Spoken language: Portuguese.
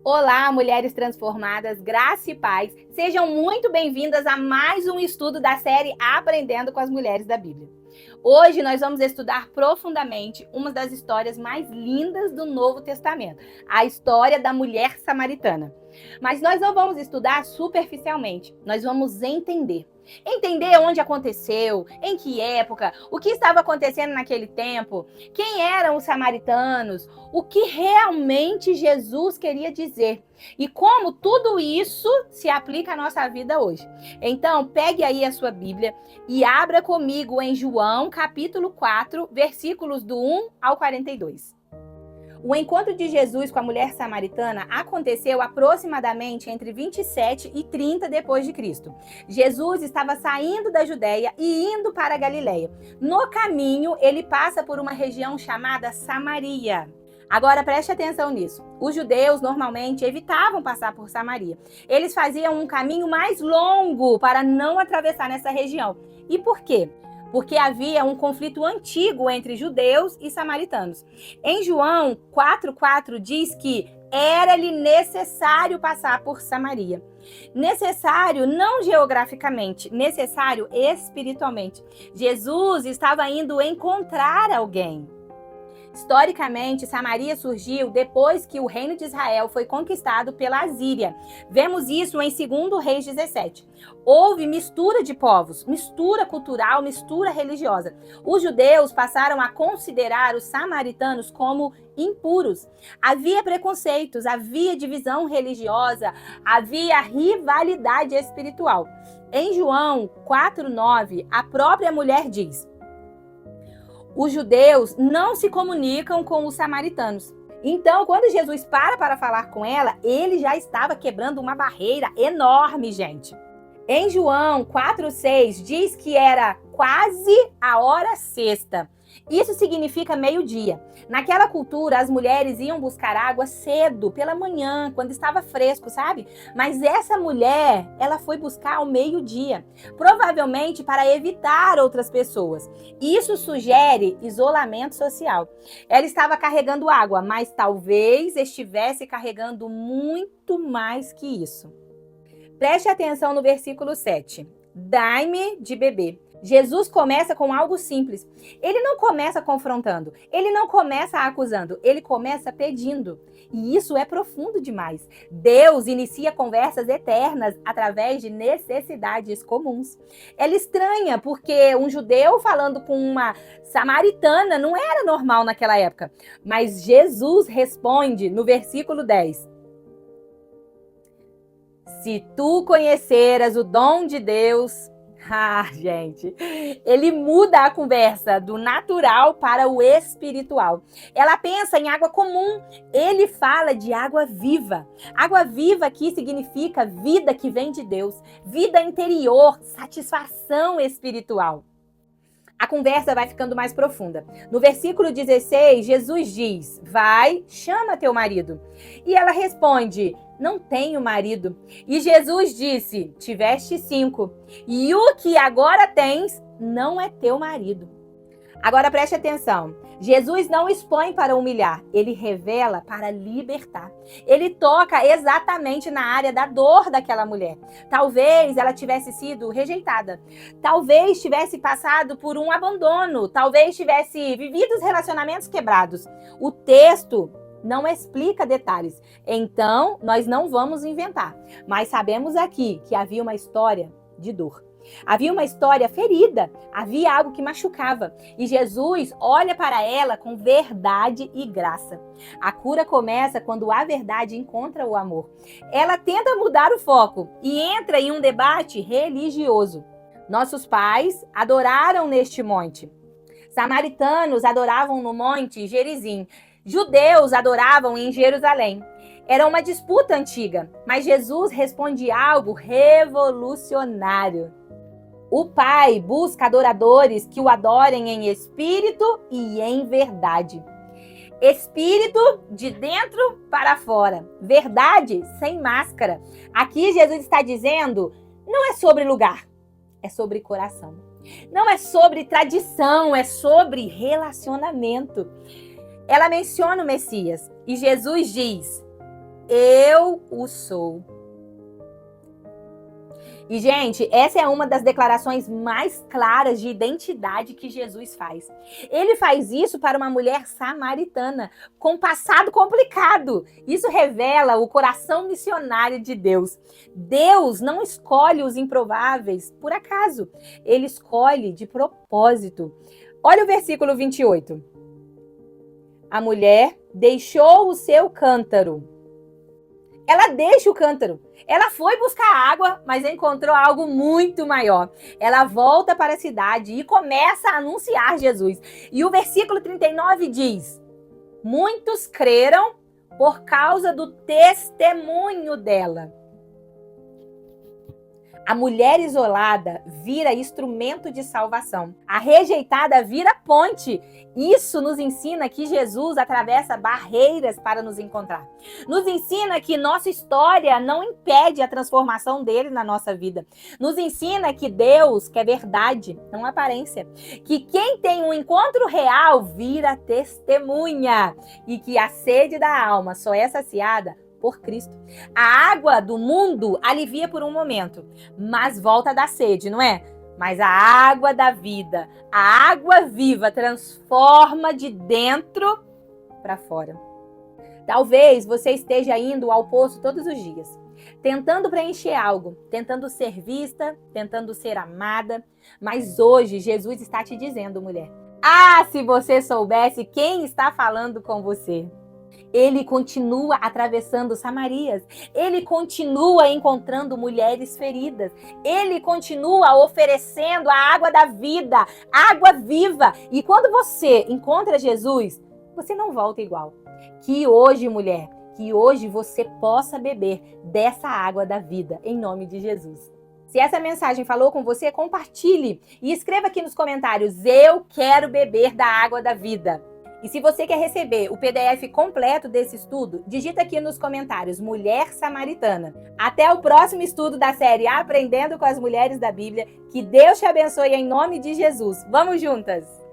Olá, mulheres transformadas, graça e paz. Sejam muito bem-vindas a mais um estudo da série Aprendendo com as Mulheres da Bíblia. Hoje nós vamos estudar profundamente uma das histórias mais lindas do Novo Testamento, a história da mulher samaritana. Mas nós não vamos estudar superficialmente, nós vamos entender. Entender onde aconteceu, em que época, o que estava acontecendo naquele tempo, quem eram os samaritanos, o que realmente Jesus queria dizer e como tudo isso se aplica à nossa vida hoje. Então, pegue aí a sua Bíblia e abra comigo em João, capítulo 4, versículos do 1 ao 42. O encontro de Jesus com a mulher samaritana aconteceu aproximadamente entre 27 e 30 depois de Cristo. Jesus estava saindo da Judéia e indo para a Galileia. No caminho, ele passa por uma região chamada Samaria. Agora preste atenção nisso. Os judeus normalmente evitavam passar por Samaria. Eles faziam um caminho mais longo para não atravessar nessa região. E por quê? Porque havia um conflito antigo entre judeus e samaritanos. Em João 4,4 diz que era-lhe necessário passar por Samaria. Necessário não geograficamente, necessário espiritualmente. Jesus estava indo encontrar alguém. Historicamente, Samaria surgiu depois que o reino de Israel foi conquistado pela Assíria. Vemos isso em 2 Reis 17. Houve mistura de povos, mistura cultural, mistura religiosa. Os judeus passaram a considerar os samaritanos como impuros. Havia preconceitos, havia divisão religiosa, havia rivalidade espiritual. Em João 4,9, a própria mulher diz: os judeus não se comunicam com os samaritanos. Então, quando Jesus para falar com ela, ele já estava quebrando uma barreira enorme, gente. Em João 4,6 diz que era quase a hora sexta. Isso significa meio-dia. Naquela cultura, as mulheres iam buscar água cedo, pela manhã, quando estava fresco, sabe? Mas essa mulher, ela foi buscar ao meio-dia, provavelmente para evitar outras pessoas. Isso sugere isolamento social. Ela estava carregando água, mas talvez estivesse carregando muito mais que isso. Preste atenção no versículo 7. Dai-me de beber. Jesus começa com algo simples. Ele não começa confrontando, ele não começa acusando, ele começa pedindo. E isso é profundo demais. Deus inicia conversas eternas através de necessidades comuns. Ela estranha porque um judeu falando com uma samaritana não era normal naquela época. Mas Jesus responde no versículo 10. Se tu conheceras o dom de Deus... gente, ele muda a conversa do natural para o espiritual. Ela pensa em água comum, ele fala de água viva. Água viva aqui significa vida que vem de Deus, vida interior, satisfação espiritual. A conversa vai ficando mais profunda. No versículo 16, Jesus diz: vai, chama teu marido. E ela responde: não tenho marido. E Jesus disse: tiveste 5, e o que agora tens não é teu marido. Agora preste atenção. Jesus não expõe para humilhar, ele revela para libertar. Ele toca exatamente na área da dor daquela mulher. Talvez ela tivesse sido rejeitada. Talvez tivesse passado por um abandono. Talvez tivesse vivido os relacionamentos quebrados. O texto não explica detalhes. Então, nós não vamos inventar. Mas sabemos aqui que havia uma história de dor. Havia uma história ferida, havia algo que machucava. E Jesus olha para ela com verdade e graça. A cura começa quando a verdade encontra o amor. Ela tenta mudar o foco e entra em um debate religioso. Nossos pais adoraram neste monte. Samaritanos adoravam no monte Gerizim. Judeus adoravam em Jerusalém. Era uma disputa antiga, mas Jesus responde algo revolucionário. O Pai busca adoradores que o adorem em espírito e em verdade. Espírito de dentro para fora. Verdade sem máscara. Aqui Jesus está dizendo, não é sobre lugar, é sobre coração. Não é sobre tradição, é sobre relacionamento. Ela menciona o Messias e Jesus diz: eu o sou. E, gente, essa é uma das declarações mais claras de identidade que Jesus faz. Ele faz isso para uma mulher samaritana, com passado complicado. Isso revela o coração missionário de Deus. Deus não escolhe os improváveis por acaso. Ele escolhe de propósito. Olha o versículo 28. A mulher deixou o seu cântaro. Ela deixa o cântaro. Ela foi buscar água, mas encontrou algo muito maior. Ela volta para a cidade e começa a anunciar Jesus. E o versículo 39 diz: muitos creram por causa do testemunho dela. A mulher isolada vira instrumento de salvação. A rejeitada vira ponte. Isso nos ensina que Jesus atravessa barreiras para nos encontrar. Nos ensina que nossa história não impede a transformação dele na nossa vida. Nos ensina que Deus quer verdade, não aparência. Que quem tem um encontro real vira testemunha. E que a sede da alma só é saciada por Cristo. A água do mundo alivia por um momento, mas volta a dar sede, não é? Mas a água da vida, a água viva, transforma de dentro para fora. Talvez você esteja indo ao poço todos os dias, tentando preencher algo, tentando ser vista, tentando ser amada, mas hoje Jesus está te dizendo, mulher, se você soubesse quem está falando com você. Ele continua atravessando Samarias. Ele continua encontrando mulheres feridas. Ele continua oferecendo a água da vida, água viva. E quando você encontra Jesus, você não volta igual. Que hoje, mulher, que hoje você possa beber dessa água da vida, em nome de Jesus. Se essa mensagem falou com você, compartilhe e escreva aqui nos comentários: eu quero beber da água da vida. E se você quer receber o PDF completo desse estudo, digita aqui nos comentários Mulher Samaritana. Até o próximo estudo da série Aprendendo com as Mulheres da Bíblia. Que Deus te abençoe em nome de Jesus. Vamos juntas!